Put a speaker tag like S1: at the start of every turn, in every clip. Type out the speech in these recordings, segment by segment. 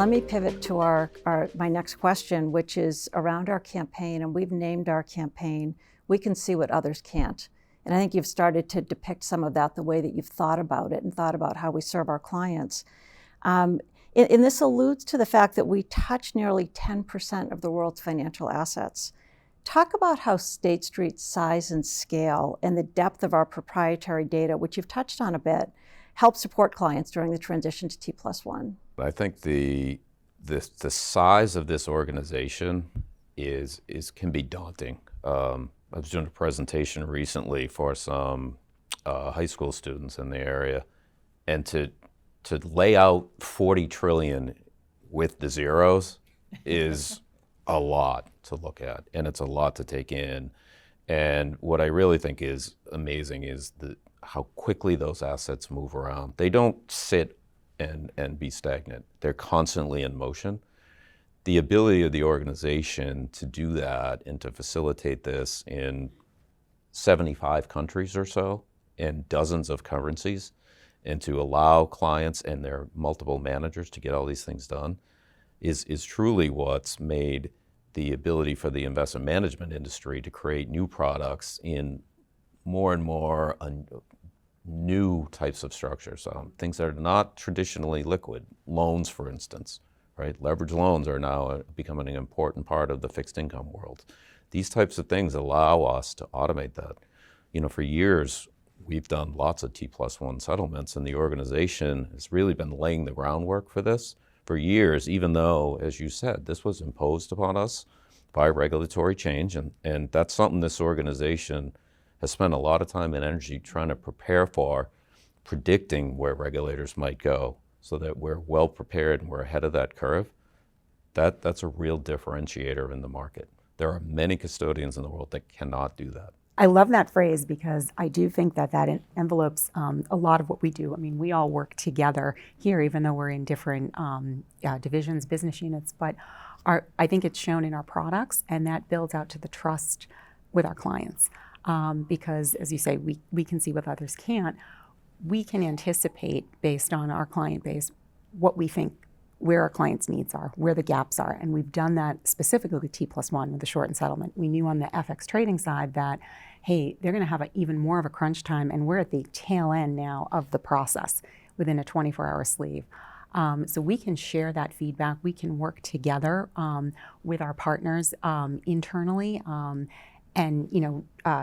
S1: Let me pivot to my next question, which is around our campaign, and we've named our campaign, "We Can See What Others Can't." And I think you've started to depict some of that, the way that you've thought about it and thought about how we serve our clients. And this alludes to the fact that we touch nearly 10% of the world's financial assets. Talk about how State Street's size and scale and the depth of our proprietary data, which you've touched on a bit, help support clients during the transition to T+1.
S2: I think the size of this organization can be daunting. I was doing a presentation recently for some high school students in the area, and to lay out 40 trillion with the zeros is a lot to look at, and it's a lot to take in. And what I really think is amazing is how quickly those assets move around. They don't sit and be stagnant. They're constantly in motion. The ability of the organization to do that and to facilitate this in 75 countries or so, in dozens of currencies, and to allow clients and their multiple managers to get all these things done is truly what's made the ability for the investment management industry to create new products in more and more new types of structures, things that are not traditionally liquid. Loans, for instance, right? Leveraged loans are now becoming an important part of the fixed income world. These types of things allow us to automate that. For years, we've done lots of T+1 settlements, and the organization has really been laying the groundwork for this for years, even though, as you said, this was imposed upon us by regulatory change, and that's something this organization has spent a lot of time and energy trying to prepare for, predicting where regulators might go so that we're well prepared and we're ahead of that curve. That's a real differentiator in the market. There are many custodians in the world that cannot do that.
S3: I love that phrase because I do think that envelopes a lot of what we do. I mean, we all work together here, even though we're in different divisions, business units, but I think it's shown in our products, and that builds out to the trust with our clients. Because, as you say, we can see what others can't. We can anticipate, based on our client base, what we think, where our clients' needs are, where the gaps are. And we've done that specifically with T+1 with the shortened settlement. We knew on the FX trading side that, hey, they're going to have even more of a crunch time, and we're at the tail end now of the process within a 24-hour sleeve. So we can share that feedback. We can work together with our partners internally. And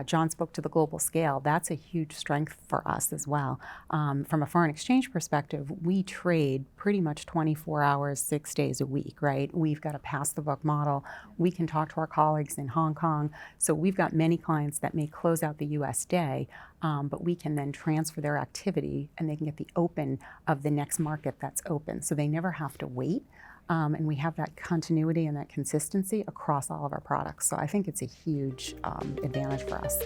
S3: John spoke to the global scale. That's a huge strength for us as well. From a foreign exchange perspective, we trade pretty much 24 hours, 6 days a week, right? We've got a pass-the-buck model. We can talk to our colleagues in Hong Kong. So we've got many clients that may close out the US day, but we can then transfer their activity and they can get the open of the next market that's open. So they never have to wait. And we have that continuity and that consistency across all of our products. So I think it's a huge advantage for us.